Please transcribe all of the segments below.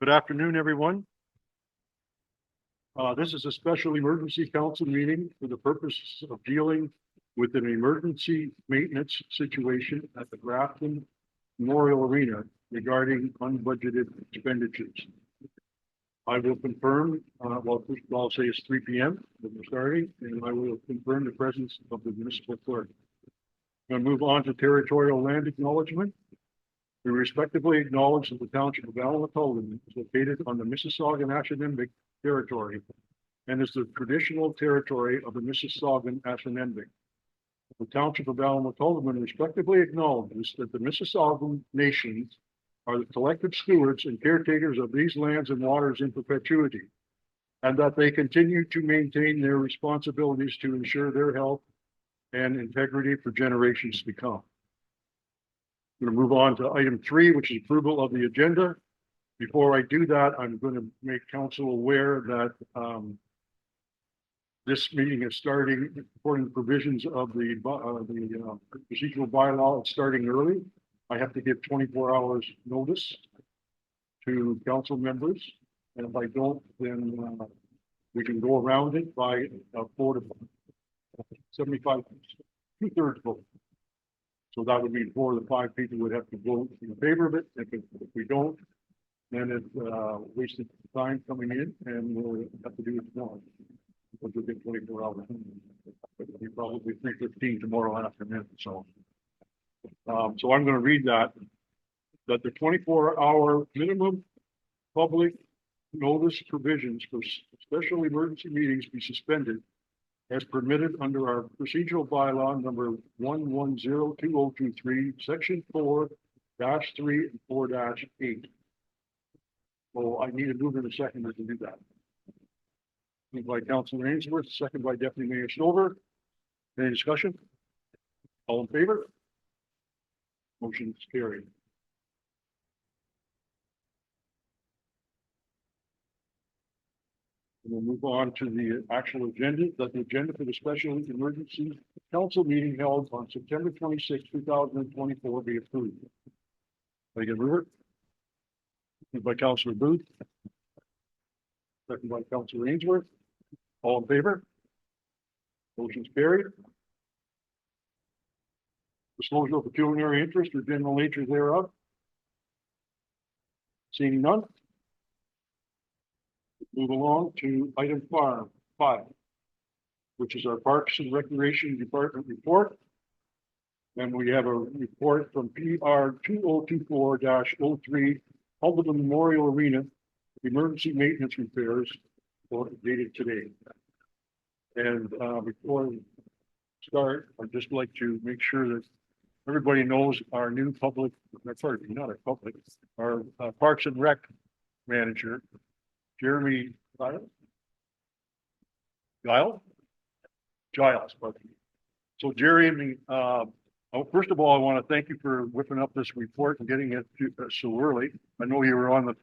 Good afternoon, everyone. This is a special emergency council meeting for the purpose of dealing with an emergency maintenance situation at the Grafton Memorial Arena regarding unbudgeted expenditures. I will confirm, well, first of all, I'll say it's 3 p.m. that we're starting, and I will confirm the presence of the municipal clerk. I'm going to move on to territorial land acknowledgement. We respectively acknowledge that the township of Haldimand is located on the Mississauga-Ashanindic territory and is the traditional territory of the Mississaugan-Ashanindic. The township of Haldimand respectively acknowledges that the Mississaugan nations are the collective stewards and caretakers of these lands and waters in perpetuity, and that they continue to maintain their responsibilities to ensure their health and integrity for generations to come. I'm going to move on to item 3, which is approval of the agenda. Before I do that, I'm going to make council aware that this meeting is starting according to provisions of the procedural bylaw. It's starting early. I have to give 24 hours notice to council members, and if I don't, then we can go around it by 4 to 75, 2/3 vote. So that would mean 4 of the 5 people would have to vote in favor of it. If we don't, then it's wasted time coming in, and we'll have to do it tomorrow. Because we'll get 24 hours. It'll be probably 3:15 tomorrow afternoon. So I'm going to read that the 24-hour minimum public notice provisions for special emergency meetings be suspended as permitted under our procedural bylaw number 1102023, section 4-3 and 4-8. So I need a mover and a seconder to do that. Moved by Councilor Ainsworth, second by Deputy Mayor Stover. Any discussion? All in favor? Motion is carried. We'll move on to the actual agenda. That the agenda for the special emergency council meeting held on September 26, 2024 be approved. Can I get a mover? Moved by Councilor Booth. Second by Councilor Ainsworth. All in favor? Motion's carried. Disclosure of pecuniary interest or general nature thereof. Seeing none. Move along to item 5, which is our Parks and Recreation Department report. And we have a report from PR 2024-03, Haldimand Memorial Arena, emergency maintenance repairs dated today. And before we start, I'd just like to make sure that everybody knows our new public, sorry, not a public, our Parks and Rec manager, Jeremy Giles. So Jeremy, first of all, I want to thank you for whipping up this report and getting it so early. I know you were on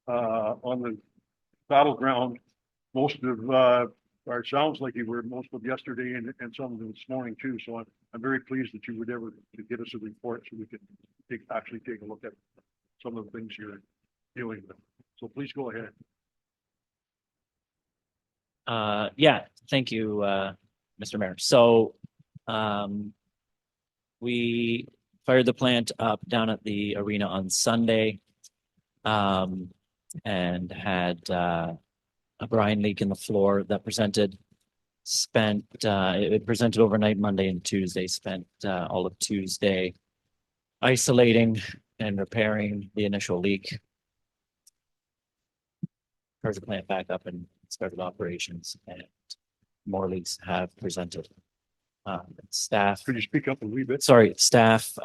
the battleground most of, or it sounds like you were most of yesterday and some of it this morning too. So I'm very pleased that you would ever to get us a report so we can actually take a look at some of the things you're dealing with. So please go ahead. Yeah, thank you, Mr. Mayor. So we fired the plant up down at the arena on Sunday and had a brine leak in the floor that it presented overnight Monday and Tuesday, spent all of Tuesday isolating and repairing the initial leak. Fired the plant back up and started operations, and more leaks have presented. Staff. Could you speak up a wee bit? Sorry, staff.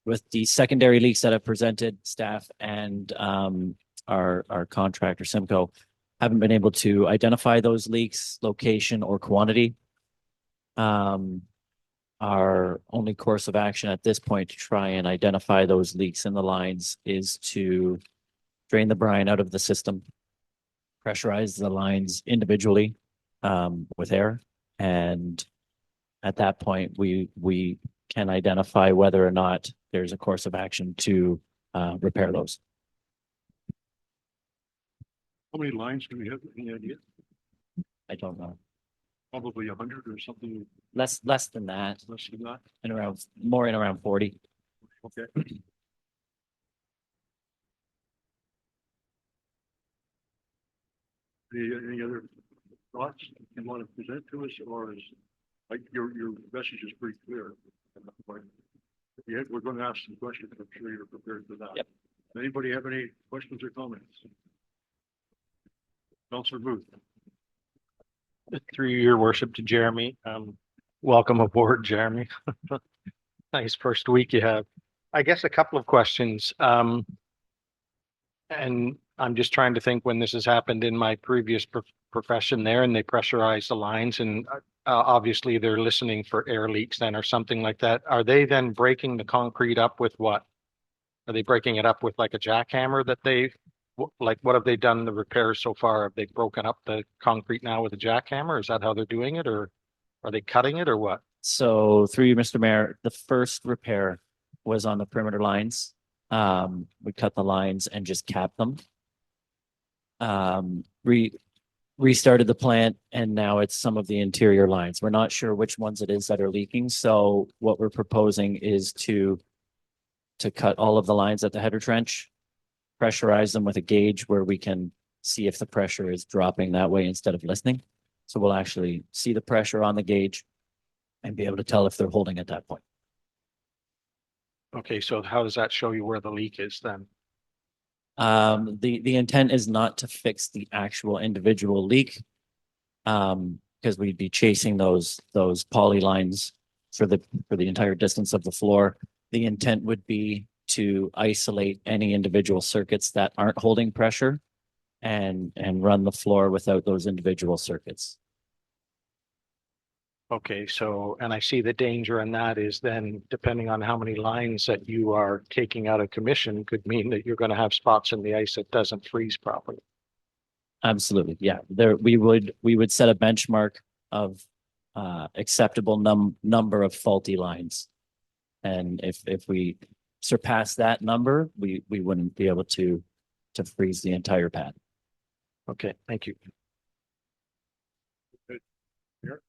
With the secondary leaks that have presented, staff and our contractor Simcoe haven't been able to identify those leaks, location or quantity. Our only course of action at this point to try and identify those leaks in the lines is to drain the brine out of the system, pressurize the lines individually with air, and at that point we can identify whether or not there's a course of action to repair those. How many lines do we have? Any idea? I don't know. Probably 100 or something Less than that, less than that. and around, more in around 40. Okay. Any other thoughts you want to present to us, or is like your message is pretty clear? But yeah, we're going to ask some questions. I'm sure you're prepared for that. Yep. Anybody have any questions or comments? Councilor Booth. Through your worship to Jeremy. Welcome aboard, Jeremy. Nice first week you have. I guess a couple of questions. And I'm just trying to think when this has happened in my previous profession there and they pressurize the lines and obviously they're listening for air leaks then or something like that. Are they then breaking the concrete up with what? Are they breaking it up with like a jackhammer that they like, what have they done the repairs so far? Have they broken up the concrete now with a jackhammer? Is that how they're doing it, or are they cutting it, or what? So through you, Mr. Mayor, the first repair was on the perimeter lines. We cut the lines and just capped them. Restarted the plant, and now it's some of the interior lines. We're not sure which ones it is that are leaking. So what we're proposing is to cut all of the lines at the header trench, pressurize them with a gauge where we can see if the pressure is dropping that way instead of listening. So we'll actually see the pressure on the gauge and be able to tell if they're holding at that point. Okay, so how does that show you where the leak is then? The intent is not to fix the actual individual leak. Because we'd be chasing those poly lines for the entire distance of the floor. The intent would be to isolate any individual circuits that aren't holding pressure and run the floor without those individual circuits. Okay, so, and I see the danger in that is then depending on how many lines that you are taking out of commission could mean that you're going to have spots in the ice that doesn't freeze properly. Absolutely. Yeah. We would set a benchmark of acceptable number of faulty lines. And if we surpass that number, we wouldn't be able to freeze the entire pad. Okay, thank you. Here.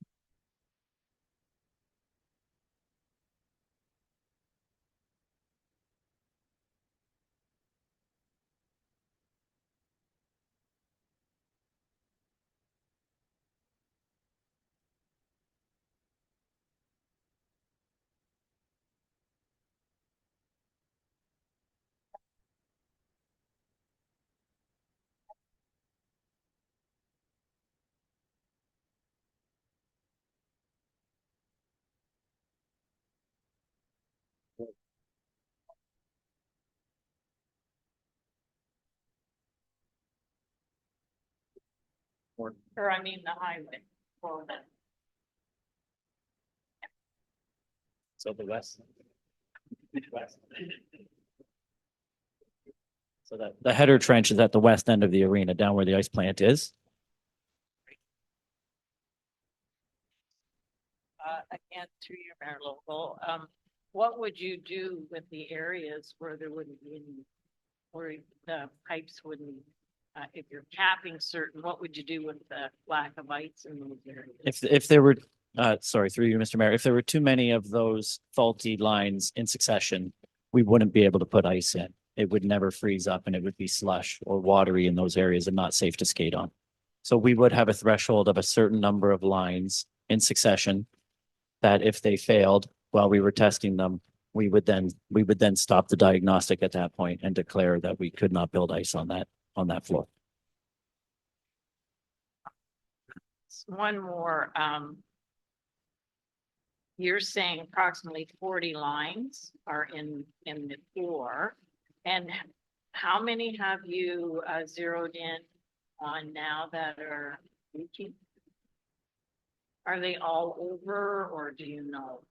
Or I mean the highway. Well, then. So the west. So that the header trench is at the west end of the arena, down where the ice plant is. Again, to your mayor local, what would you do with the areas where there wouldn't be any, where the pipes wouldn't, if you're capping certain, what would you do with the lack of ice in those areas? If there were, sorry, through you, Mr. Mayor, if there were too many of those faulty lines in succession, we wouldn't be able to put ice in. It would never freeze up and it would be slush or watery in those areas and not safe to skate on. So we would have a threshold of a certain number of lines in succession that if they failed while we were testing them, we would then stop the diagnostic at that point and declare that we could not build ice on that floor. One more, you're saying approximately 40 lines are in the floor, and how many have you zeroed in on now that are leaking? Are they all over, or do you know?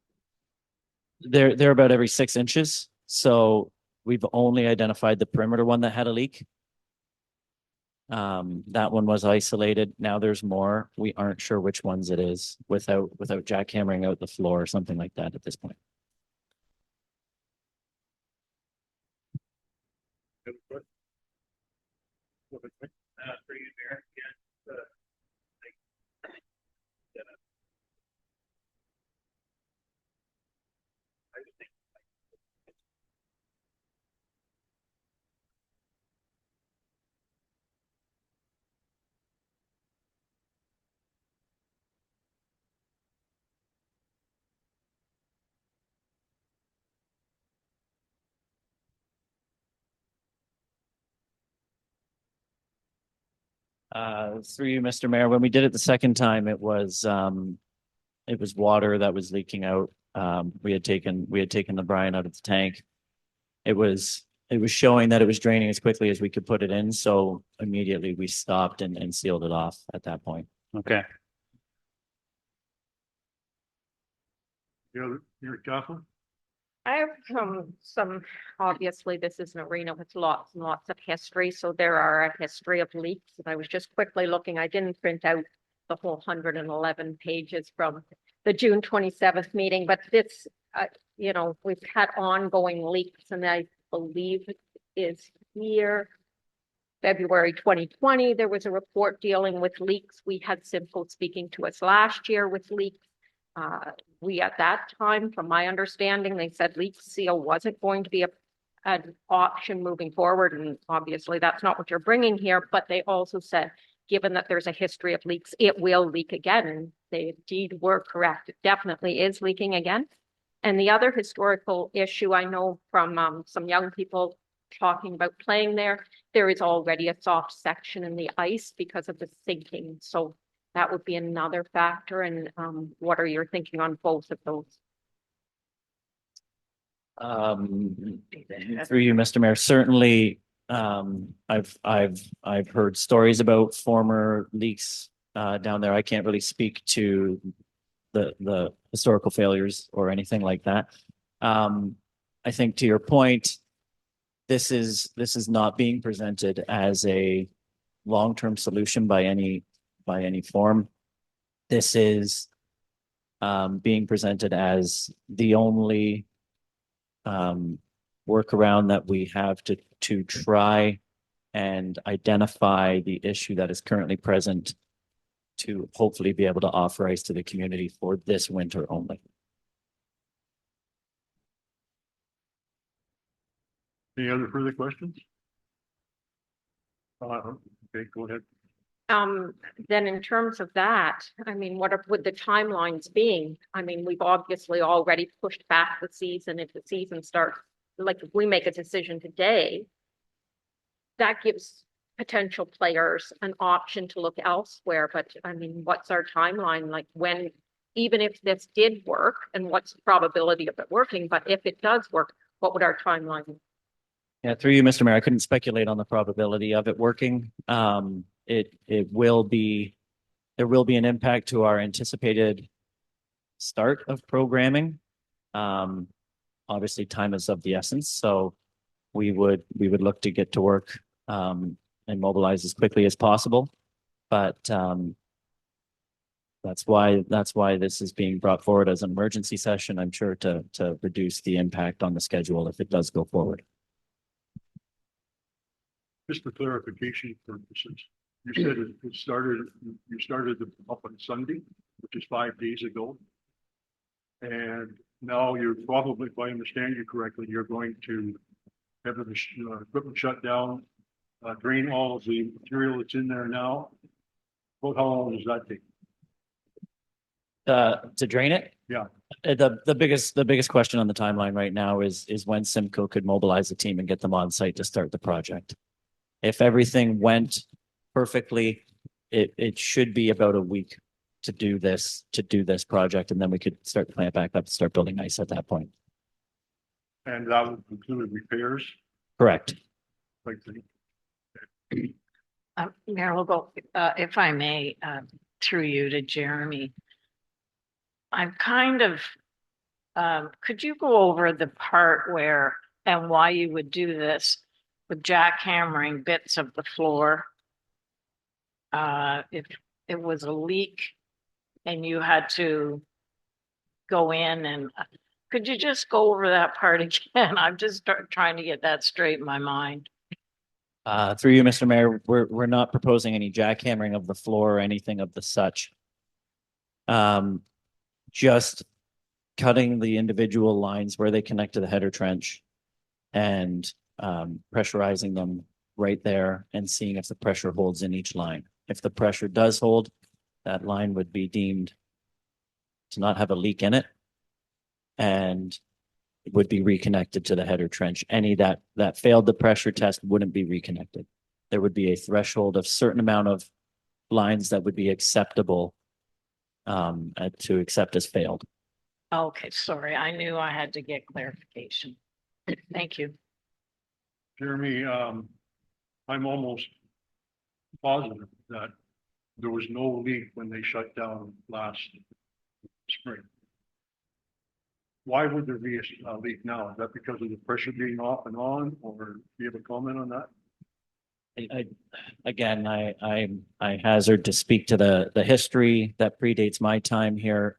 They're about every 6 inches. So we've only identified the perimeter one that had a leak. That one was isolated. Now there's more. We aren't sure which ones it is without jackhammering out the floor or something like that at this point. Through you, Mr. Mayor, when we did it the second time, it was water that was leaking out. We had taken the brine out of the tank. It was showing that it was draining as quickly as we could put it in. So immediately we stopped and sealed it off at that point. Okay. Your Catherine? I have some, obviously, this is an arena with lots and lots of history, so there are a history of leaks. And I was just quickly looking, I didn't print out the whole 111 pages from the June 27th meeting, but this, you know, we've had ongoing leaks, and I believe is here. February 2020, there was a report dealing with leaks. We had Simcoe speaking to us last year with leaks. We at that time, from my understanding, they said leak seal wasn't going to be an option moving forward. And obviously that's not what you're bringing here, but they also said, given that there's a history of leaks, it will leak again. And they indeed were correct. It definitely is leaking again. And the other historical issue I know from some young people talking about playing there is already a soft section in the ice because of the sinking. So that would be another factor. And what are your thinking on both of those? Through you, Mr. Mayor, certainly, I've heard stories about former leaks down there. I can't really speak to the historical failures or anything like that. I think to your point, this is not being presented as a long-term solution by any form. This is being presented as the only workaround that we have to try and identify the issue that is currently present to hopefully be able to offer ice to the community for this winter only. Any other further questions? Okay, go ahead. Then in terms of that, I mean, would the timelines being? I mean, we've obviously already pushed back the season. If the season starts, like if we make a decision today, that gives potential players an option to look elsewhere. But I mean, what's our timeline? Like when, even if this did work, and what's the probability of it working? But if it does work, what would our timeline be? Yeah, through you, Mr. Mayor, I couldn't speculate on the probability of it working. There will be an impact to our anticipated start of programming. Obviously, time is of the essence, so we would look to get to work and mobilize as quickly as possible. But that's why this is being brought forward as an emergency session. I'm sure to reduce the impact on the schedule if it does go forward. Just for clarification purposes, you said you started up on Sunday, which is 5 days ago. And now you're probably, if I understand you correctly, you're going to have the equipment shut down, drain all of the material that's in there now. Well, how long does that take? To drain it? Yeah. The biggest question on the timeline right now is when Simcoe could mobilize a team and get them on site to start the project. If everything went perfectly, it should be about a week to do this project, and then we could start the plant back up and start building ice at that point. And that would include repairs, Correct. like the. Mayor, we'll go, if I may, through you to Jeremy. I'm kind of, could you go over the part where and why you would do this with jackhammering bits of the floor? If it was a leak and you had to go in and could you just go over that part again? I'm just trying to get that straight in my mind. Through you, Mr. Mayor, we're not proposing any jackhammering of the floor or anything of the such. Just cutting the individual lines where they connect to the header trench and pressurizing them right there and seeing if the pressure holds in each line. If the pressure does hold, that line would be deemed to not have a leak in it and it would be reconnected to the header trench. Any that failed the pressure test wouldn't be reconnected. There would be a threshold of certain amount of lines that would be acceptable to accept as failed. Okay, sorry, I knew I had to get clarification. Thank you. Jeremy, I'm almost positive that there was no leak when they shut down last spring. Why would there be a leak now? Is that because of the pressure being off and on, or do you have a comment on that? I hazard to speak to the history that predates my time here.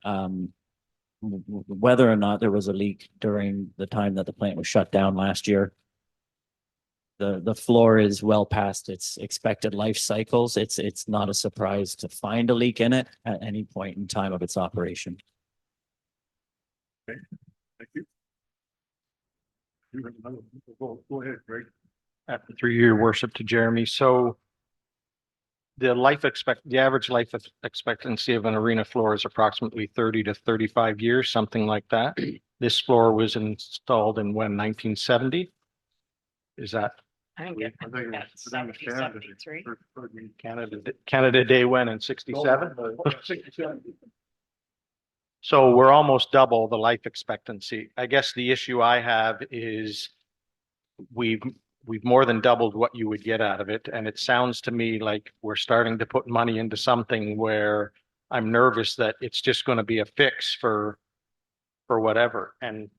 Whether or not there was a leak during the time that the plant was shut down last year. The floor is well past its expected life cycles. It's not a surprise to find a leak in it at any point in time of its operation. Thank you. You have another, go ahead, Greg. Through your worship to Jeremy. So the average life expectancy of an arena floor is approximately 30 to 35 years, something like that. This floor was installed in when, 1970? Is that I think I think it was 70, Canada. 73. Canada Day when in 67? 67. So we're almost double the life expectancy. I guess the issue I have is we've more than doubled what you would get out of it. And it sounds to me like we're starting to put money into something where I'm nervous that it's just going to be a fix for whatever. And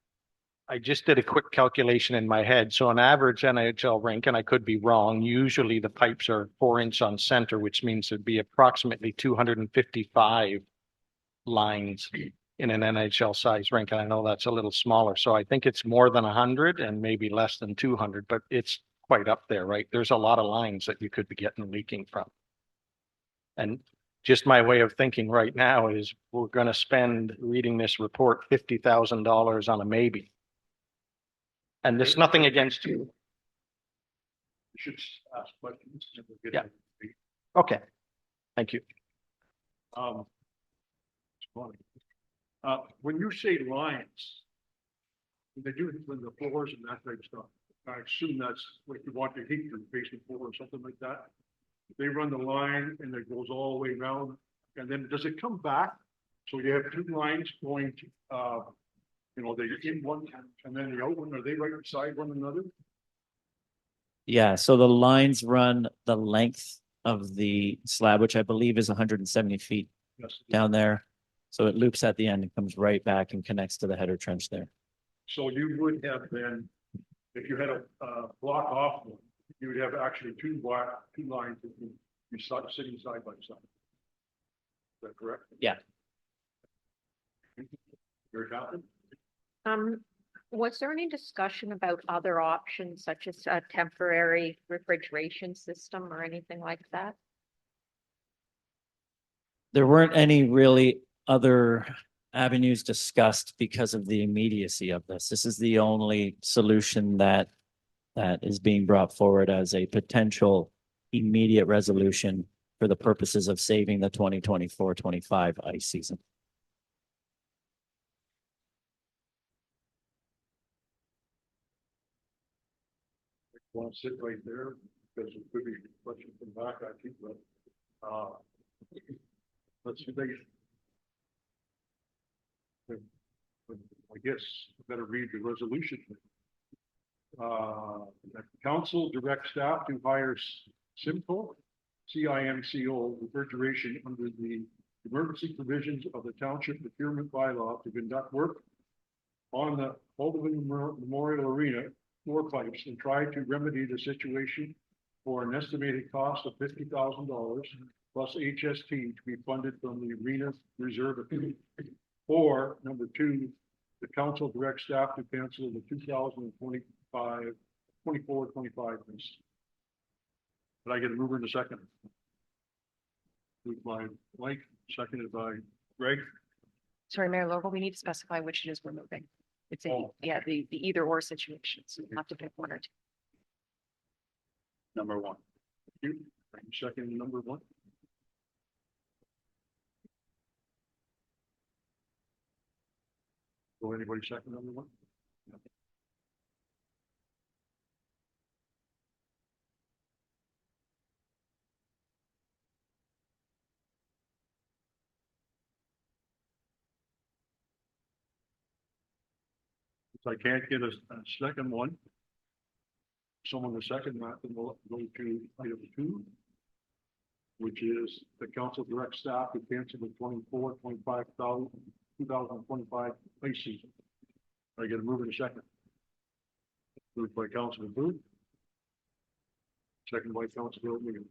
I just did a quick calculation in my head. So an average NHL rink, and I could be wrong, usually the pipes are 4-inch on center, which means there'd be approximately 255 lines in an NHL size rink. And I know that's a little smaller. So I think it's more than 100 and maybe less than 200, but it's quite up there, right? There's a lot of lines that you could be getting leaking from. And just my way of thinking right now is we're going to spend, reading this report, $50,000 on a maybe. And there's nothing against you. You should ask questions. And we'll get Yeah. to the- Okay. Thank you. It's funny. When you say lines, when they do it when the floors and that type of stuff, I assume that's what you want to heat your basement floor or something like that. They run the line and it goes all the way around, and then does it come back? So you have two lines going to, they're in one and then the out one, are they right beside one another? Yeah, so the lines run the length of the slab, which I believe is 170 feet Yes. down there. So it loops at the end and comes right back and connects to the header trench there. So you would have then, if you had a block off one, you would have actually two lines that would be sitting side by side. Is that correct? Yeah. Very happy? Was there any discussion about other options such as a temporary refrigeration system or anything like that? There weren't any really other avenues discussed because of the immediacy of this. This is the only solution that is being brought forward as a potential immediate resolution for the purposes of saving the 2024-25 ice season. Want to sit right there because it could be a question from back, I think, but, let's see, I guess I better read the resolution. That the council directs staff to hire CIMCO refrigeration under the emergency provisions of the township procurement bylaw to conduct work on the Haldimand Memorial Arena floor pipes and try to remedy the situation for an estimated cost of $50,000 plus HST to be funded from the arena reserve account. Or number two, the council directs staff to cancel the 2024-25 lease. Did I get a mover in a second? Moved by Mike, seconded by Greg. Sorry, Mayor Logan, we need to specify which it is we're moving. It's a, Oh. yeah, the either or situation, so you have to pick one or two. Number one. Thank you. Second, number one. Will anybody second number one? If I can't get a second one, someone to second that, then we'll go to item two, which is the council direct staff to cancel the 2025 ice season. I get a move in a second. Moved by Councilman Booth. Second by Councilor Megan.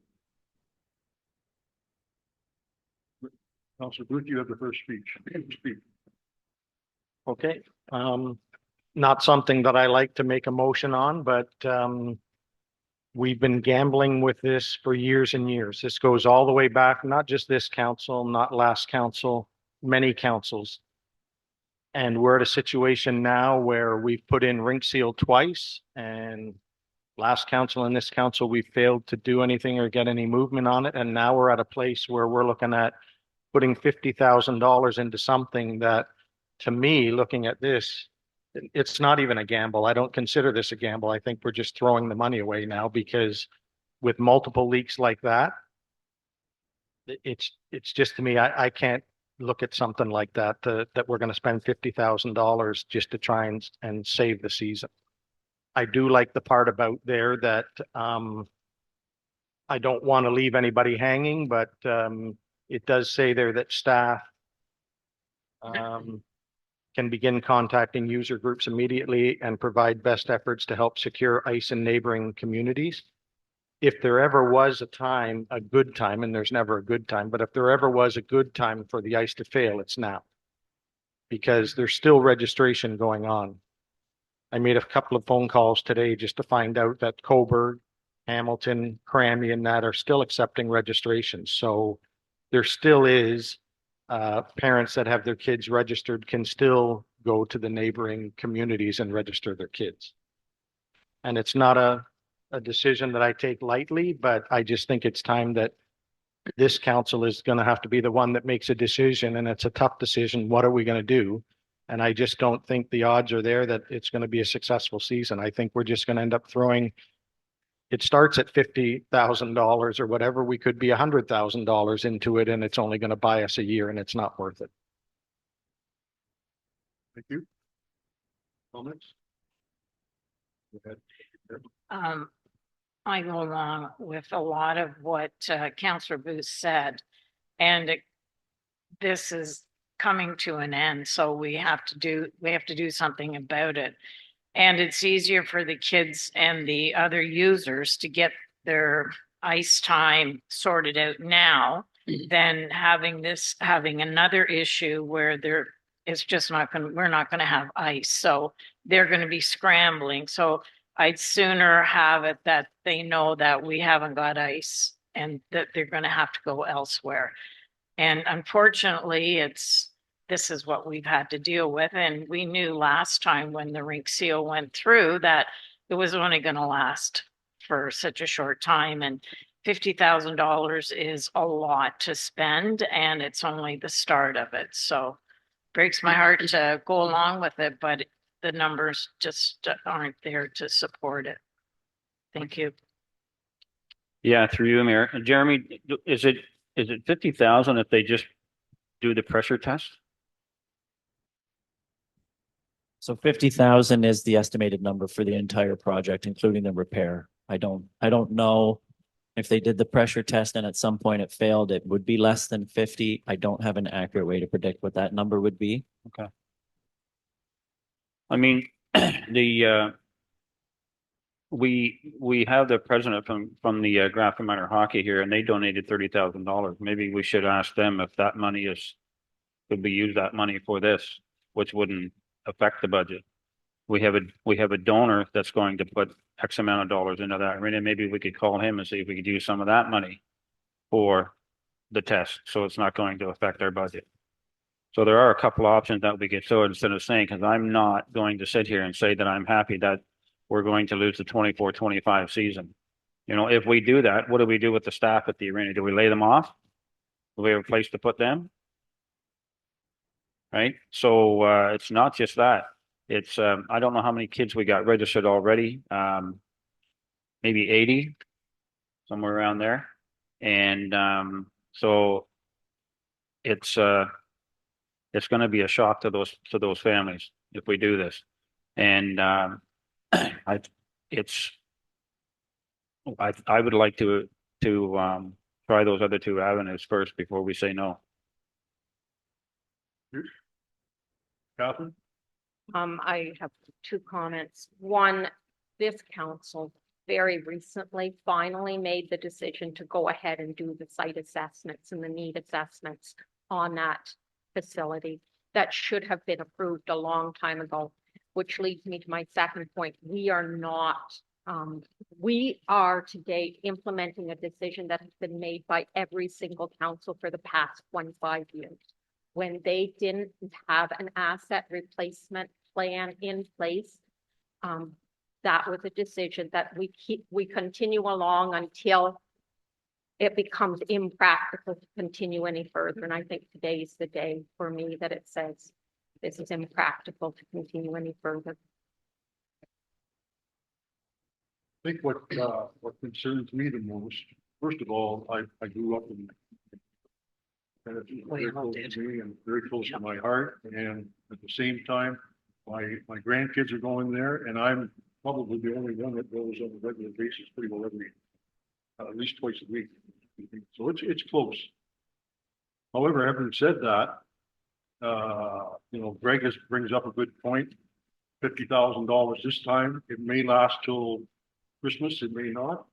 Councilor Booth, you have the first speech. Speak. Okay, not something that I like to make a motion on, but we've been gambling with this for years and years. This goes all the way back, not just this council, not last council, many councils. And we're at a situation now where we've put in rink seal twice, and last council and this council, we failed to do anything or get any movement on it. And now we're at a place where we're looking at putting $50,000 into something that, to me, looking at this, it's not even a gamble. I don't consider this a gamble. I think we're just throwing the money away now, because with multiple leaks like that, it's just, to me, I can't look at something like that, that we're going to spend $50,000 just to try and save the season. I do like the part about there that I don't want to leave anybody hanging, but it does say there that staff can begin contacting user groups immediately and provide best efforts to help secure ice in neighboring communities. If there ever was a time, a good time, and there's never a good time, but if there ever was a good time for the ice to fail, it's now. Because there's still registration going on. I made a couple of phone calls today just to find out that Coburg, Hamilton, Cranby, and that are still accepting registrations. So there still is parents that have their kids registered can still go to the neighboring communities and register their kids. And it's not a decision that I take lightly, but I just think it's time that this council is going to have to be the one that makes a decision, and it's a tough decision. What are we going to do? And I just don't think the odds are there that it's going to be a successful season. I think we're just going to end up throwing, it starts at $50,000 or whatever, we could be $100,000 into it, and it's only going to buy us a year, and it's not worth it. Thank you. Comments? Go ahead. I go along with a lot of what Councillor Booth said, and this is coming to an end, so we have to do something about it. And it's easier for the kids and the other users to get their ice time sorted out now than having another issue where it's just we're not going to have ice. So they're going to be scrambling. So I'd sooner have it that they know that we haven't got ice and that they're going to have to go elsewhere. And unfortunately, this is what we've had to deal with. And we knew last time when the rink seal went through that it was only going to last for such a short time. And $50,000 is a lot to spend, and it's only the start of it. So breaks my heart to go along with it, but the numbers just aren't there to support it. Thank you. Yeah, through you, Mayor. Jeremy, is it 50,000 if they just do the pressure test? So 50,000 is the estimated number for the entire project, including the repair. I don't know if they did the pressure test and at some point it failed, it would be less than 50. I don't have an accurate way to predict what that number would be. Okay. I mean, we have the president from the Grafton Minor Hockey here, and they donated $30,000. Maybe we should ask them if that money could be used, that money for this, which wouldn't affect the budget. we have a donor that's going to put X amount of dollars into that arena. Maybe we could call him and see if we could use some of that money for the test, so it's not going to affect our budget. So there are a couple options that we could throw instead of saying, because I'm not going to sit here and say that I'm happy that we're going to lose the 24-25 season. You know, if we do that, what do we do with the staff at the arena? Do we lay them off? Do we have a place to put them? Right? So it's not just that. It's I don't know how many kids we got registered already. Maybe 80, somewhere around there. And so it's going to be a shock to those families if we do this. And I would like to try those other two avenues first before we say no. Catherine? I have two comments. One, this council very recently finally made the decision to go ahead and do the site assessments and the need assessments on that facility. That should have been approved a long time ago, which leads me to my second point. We are today implementing a decision that has been made by every single council for the past 25 years. When they didn't have an asset replacement plan in place, that was a decision that we continue along until it becomes impractical to continue any further. And I think today's the day for me that it says this is impractical to continue any further. I think what concerns me the most, first of all, I grew up in, and it's very close to me and very close to my heart. And at the same time, my grandkids are going there, and I'm probably the only one that goes on a regular basis, pretty well every, at least twice a week. So it's close. However, having said that, you know, Greg brings up a good point. $50,000 this time. It may last till Christmas. It may not.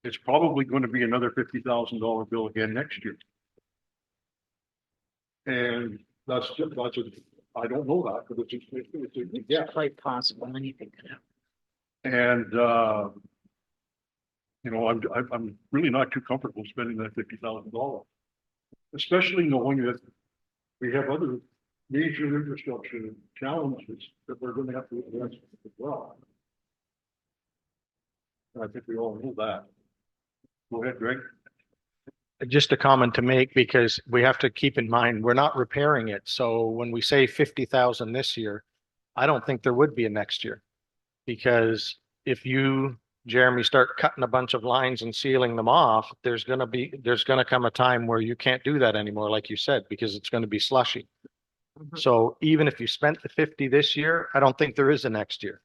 It's probably going to be another $50,000 bill again next year. And that's I don't know that, but it's quite possible. Anything could happen. And you know, I'm really not too comfortable spending that $50,000, especially knowing that we have other major infrastructure challenges that we're going to have to address as well. And I think we all know that. Go ahead, Greg. Just a comment to make, because we have to keep in mind, we're not repairing it. So when we say 50,000 this year, I don't think there would be a next year. Because if you, Jeremy, start cutting a bunch of lines and sealing them off, there's going to come a time where you can't do that anymore, like you said, because it's going to be slushy. Mm-hmm. So even if you spent the 50 this year, I don't think there is a next year.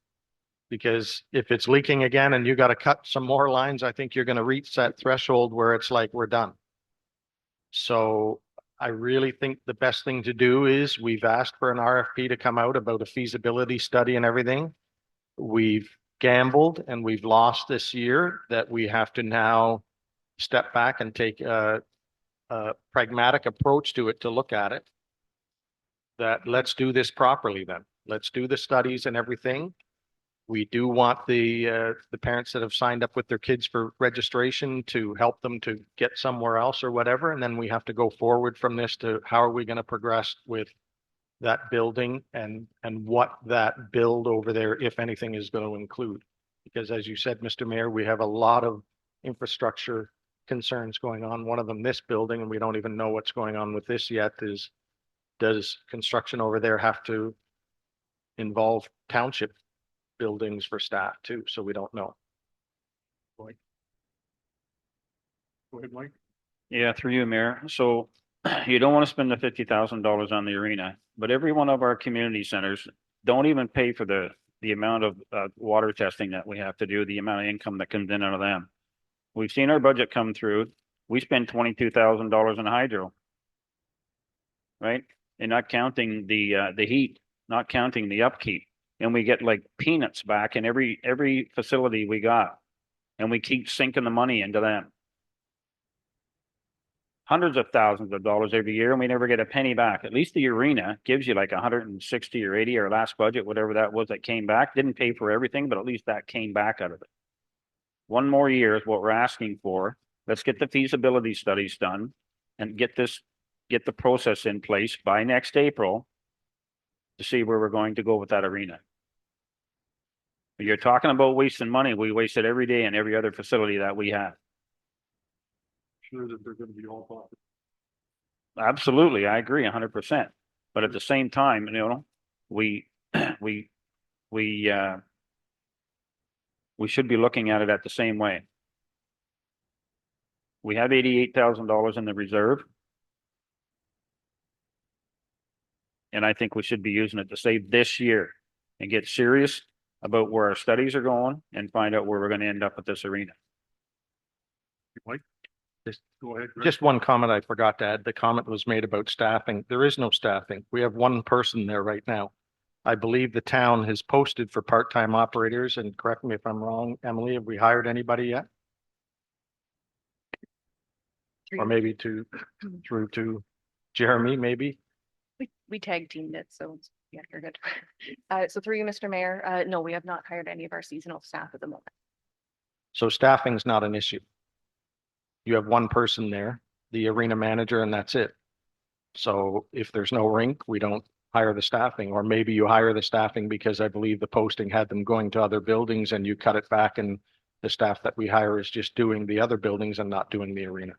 Because if it's leaking again and you got to cut some more lines, I think you're going to reach that threshold where it's like, we're done. So I really think the best thing to do is we've asked for an RFP to come out about a feasibility study and everything. We've gambled and we've lost this year, that we have to now step back and take a pragmatic approach to it, to look at it. That let's do this properly then. Let's do the studies and everything. We do want the parents that have signed up with their kids for registration to help them to get somewhere else or whatever. And then we have to go forward from this to how are we going to progress with that building and what that build over there, if anything, is going to include. Because as you said, Mr. Mayor, we have a lot of infrastructure concerns going on. One of them, this building, and we don't even know what's going on with this yet, is does construction over there have to involve township buildings for staff too? So we don't know. Go ahead, Mike. Yeah, through you, Mayor. So you don't want to spend the $50,000 on the arena, but every one of our community centers don't even pay for the amount of water testing that we have to do, the amount of income that comes in out of them. We've seen our budget come through. We spend $22,000 in hydro, right? And not counting the heat, not counting the upkeep. And we get like peanuts back in every facility we got. And we keep sinking the money into them. hundreds of thousands of dollars every year and we never get a penny back. At least the arena gives you like 160 or 80, our last budget, whatever that was that came back, didn't pay for everything, but at least that came back out of it. One more year is what we're asking for. Let's get the feasibility studies done and get the process in place by next April to see where we're going to go with that arena. You're talking about wasting money. We waste it every day in every other facility that we have. Sure that they're gonna be all profit. Absolutely, I agree 100%. But at the same time, we should be looking at it at the same way. We have $88,000 in the reserve. And I think we should be using it to save this year and get serious about where our studies are going and find out where we're going to end up with this arena. Mike? Just- Go ahead. Greg. Just one comment I forgot to add. The comment was made about staffing. There is no staffing. We have one person there right now. I believe the town has posted for part-time operators, and correct me if I'm wrong, Emily, have we hired anybody yet? Or maybe through to Jeremy, maybe? We tag teamed it, so yeah, you're good. So through you, Mr. Mayor, no, we have not hired any of our seasonal staff at the moment. So staffing's not an issue. You have one person there, the arena manager, and that's it. So if there's no rink, we don't hire the staffing, or maybe you hire the staffing because I believe the posting had them going to other buildings and you cut it back and the staff that we hire is just doing the other buildings and not doing the arena.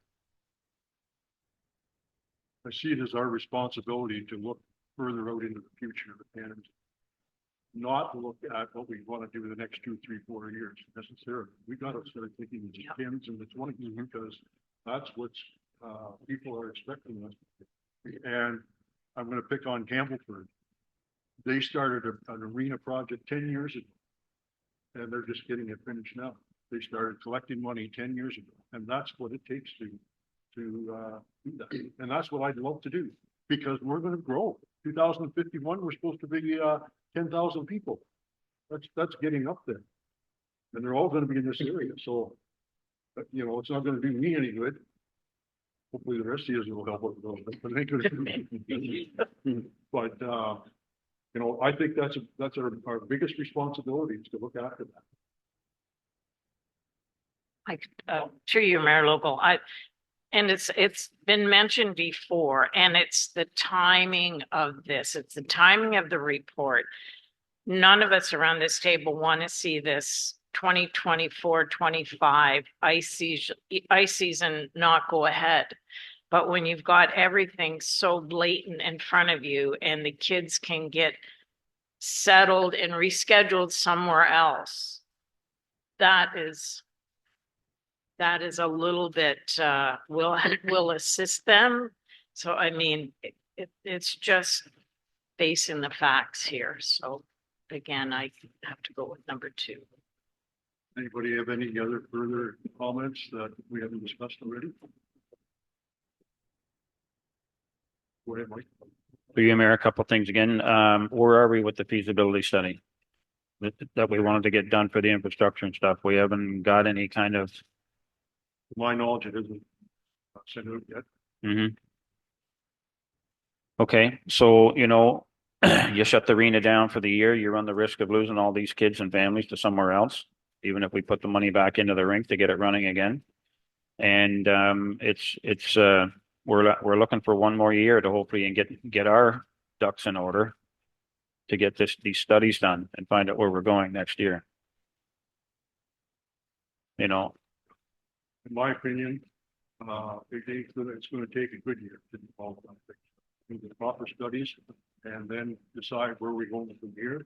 I see it as our responsibility to look further out into the future and not look at what we want to do in the next 2, 3, 4 years necessarily. We got to start thinking in the tens and the 20s because that's what's people are expecting us. And I'm going to pick on Campbellford. They started an arena project 10 years ago, and they're just getting it finished now. They started collecting money 10 years ago, and that's what it takes to do that. And that's what I'd love to do because we're going to grow. 2051, we're supposed to be 10,000 people. That's getting up there, and they're all going to be in this area. So, it's not going to do me any good. Hopefully, the rest of you will help us a little bit, but it ain't gonna do. But I think that's our biggest responsibility is to look after that. To you, Mayor Local, and it's been mentioned before, and it's the timing of this. It's the timing of the report. None of us around this table want to see this 2024-25 ice season not go ahead. But when you've got everything so blatant in front of you and the kids can get settled and rescheduled somewhere else, that is a little bit, will assist them. So, I mean, it's just facing the facts here. So again, I have to go with number 2. Anybody have any other further comments that we haven't discussed already? Go ahead, Mike. For you, Mayor, a couple of things again. Where are we with the feasibility study that we wanted to get done for the infrastructure and stuff? We haven't got any kind of. To my knowledge, it isn't sent out yet. Mm-hmm. Okay, so, you shut the arena down for the year, you run the risk of losing all these kids and families to somewhere else, even if we put the money back into the rink to get it running again. And we're looking for one more year to hopefully and get our ducks in order to get these studies done and find out where we're going next year. In my opinion, it's going to take a good year to develop that thing. Do the proper studies and then decide where we're going from here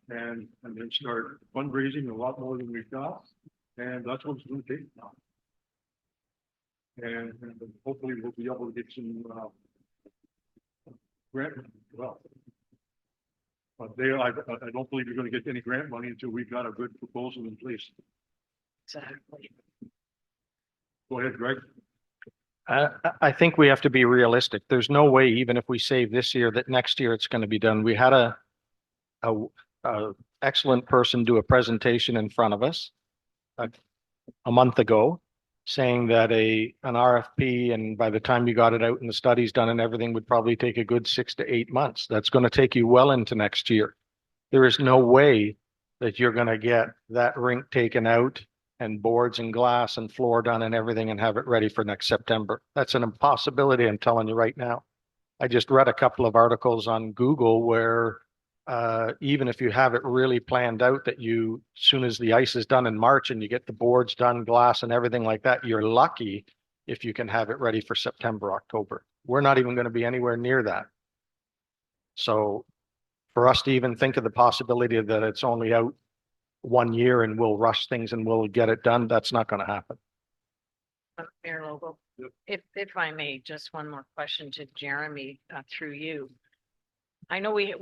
and then start fundraising a lot more than we've got. And that's what it's going to take now. And hopefully we'll be able to get some grant money as well. But I don't believe you're going to get any grant money until we've got a good proposal in place. Exactly. Go ahead, Greg. I think we have to be realistic. There's no way, even if we save this year, that next year it's going to be done. We had a excellent person do a presentation in front of us a month ago, saying that an RFP, and by the time you got it out and the studies done and everything, would probably take a good 6 to 8 months. That's going to take you well into next year. There is no way that you're going to get that rink taken out and boards and glass and floor done and everything and have it ready for next September. That's an impossibility, I'm telling you right now. I just read a couple of articles on Google where even if you have it really planned out that you, as soon as the ice is done in March and you get the boards done, glass and everything like that, you're lucky if you can have it ready for September, October. We're not even going to be anywhere near that. So for us to even think of the possibility that it's only out 1 year and we'll rush things and we'll get it done, that's not going to happen. Mayor Lobo, Yep. if I may, just one more question to Jeremy, through you. I know we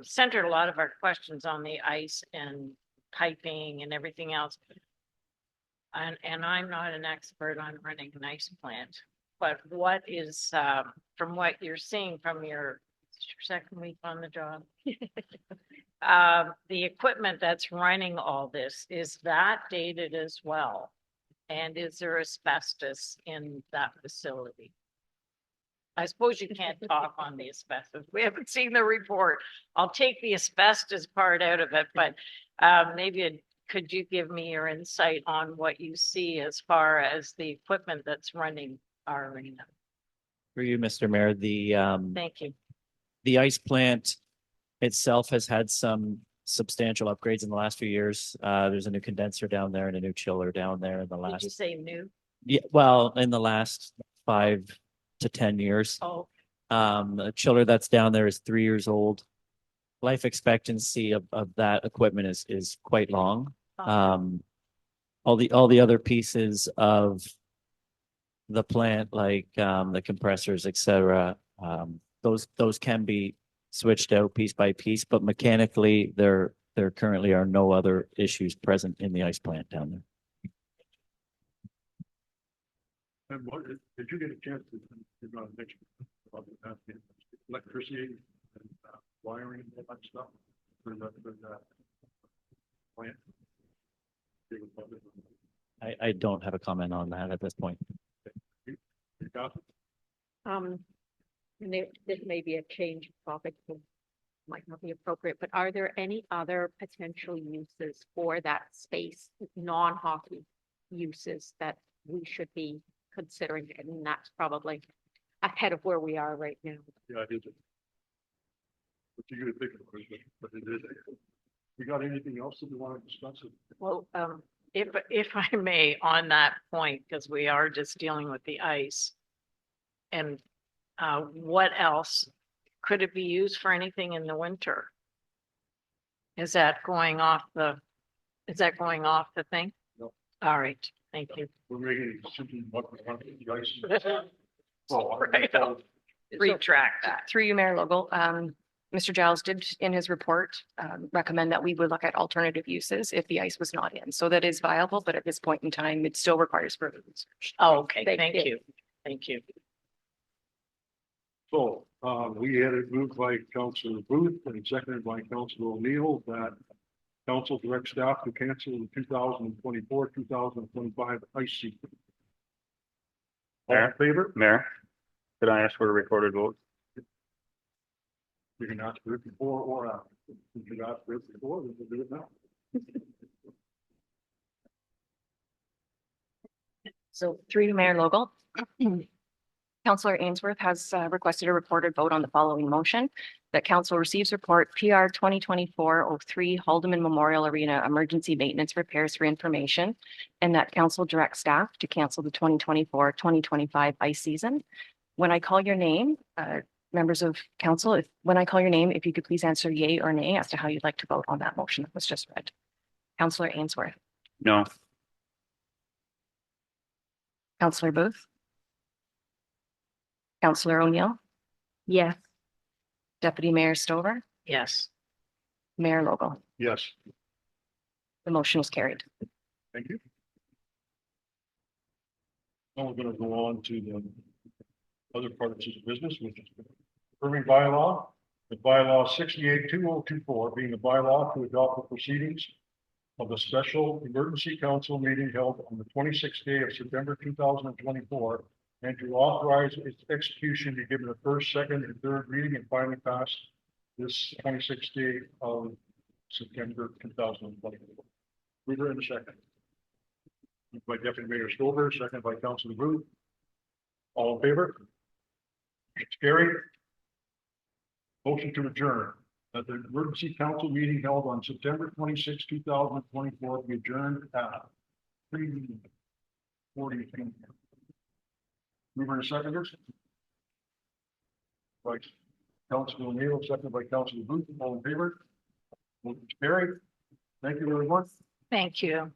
centered a lot of our questions on the ice and piping and everything else. And I'm not an expert on running an ice plant, but what is, from what you're seeing from your second week on the job? The equipment that's running all this, is that dated as well? And is there asbestos in that facility? I suppose you can't talk on the asbestos. We haven't seen the report. I'll take the asbestos part out of it, but could you give me your insight on what you see as far as the equipment that's running our arena? For you, Mr. Mayor, Thank you. the ice plant itself has had some substantial upgrades in the last few years. There's a new condenser down there and a new chiller down there in the Did you last, say new? yeah, well, in the last 5 to 10 years. Oh, The chiller that's down there is 3 years old. Life expectancy of that equipment is quite long. All the other pieces of the plant, like the compressors, et cetera, those can be switched out piece by piece, but mechanically there currently are no other issues present in the ice plant down there. And what, did you get a chance to mention about the electricity and wiring and all that stuff for that plant? I don't have a comment on that at this point. You got it? And this may be a change of topic, so might not be appropriate, but are there any other potential uses for that space, non-hockey uses that we should be considering? And that's probably ahead of where we are right now. Yeah, it is. What you gonna think of it, but it is. You got anything else that you want to discuss? well, if I may, on that point, because we are just dealing with the ice. And what else? Could it be used for anything in the winter? Is that going off the thing? No. All right, thank you. We're making a decision what we want to the ice. Oh, Right. Retract that. Through you, Mayor Logo, Mr. Giles did in his report recommend that we would look at alternative uses if the ice was not in. So that is viable, but at this point in time, it still requires further research. Oh, okay, Thank you. Thank you. So, we had it moved by Councilor Booth and seconded by Councilor O'Neill that council direct staff to cancel the 2024, 2025 ice season. All in favor? Mayor, could I ask for a recorded vote? You can ask for it before or after. If you ask for it before, then we'll do it now. So through you, Mayor Logo. Councillor Ainsworth has requested a recorded vote on the following motion: that council receives report PR 2024-03 Haldimand Memorial Arena Emergency Maintenance Repairs for information, and that council directs staff to cancel the 2024-2025 ice season. When I call your name, members of council, when I call your name, if you could please answer yay or nay as to how you'd like to vote on that motion that was just read. Councillor Ainsworth. No. Councillor Booth. Councillor O'Neill. Yes. Deputy Mayor Stover. Yes. Mayor Logo. Yes, The motion is carried. thank you. Now we're gonna go on to the other part of this business, which is approving bylaw. The bylaw 682024 being the bylaw to adopt the proceedings of the special emergency council meeting held on the 26th day of September 2024, and to authorize its execution be given a first, second, and third reading and finally passed this 26th day of September 2024. Mover in a second. Moved by Deputy Mayor Stover, second by Councilor Booth. All in favor? It's carried. Motion to adjourn. That the emergency council meeting held on September 26, 2024 be adjourned at 3:40 p.m. Mover and seconders. By Councilor O'Neill, second by Councilor Booth. All in favor? Motion is carried. Thank you, everyone. Thank you.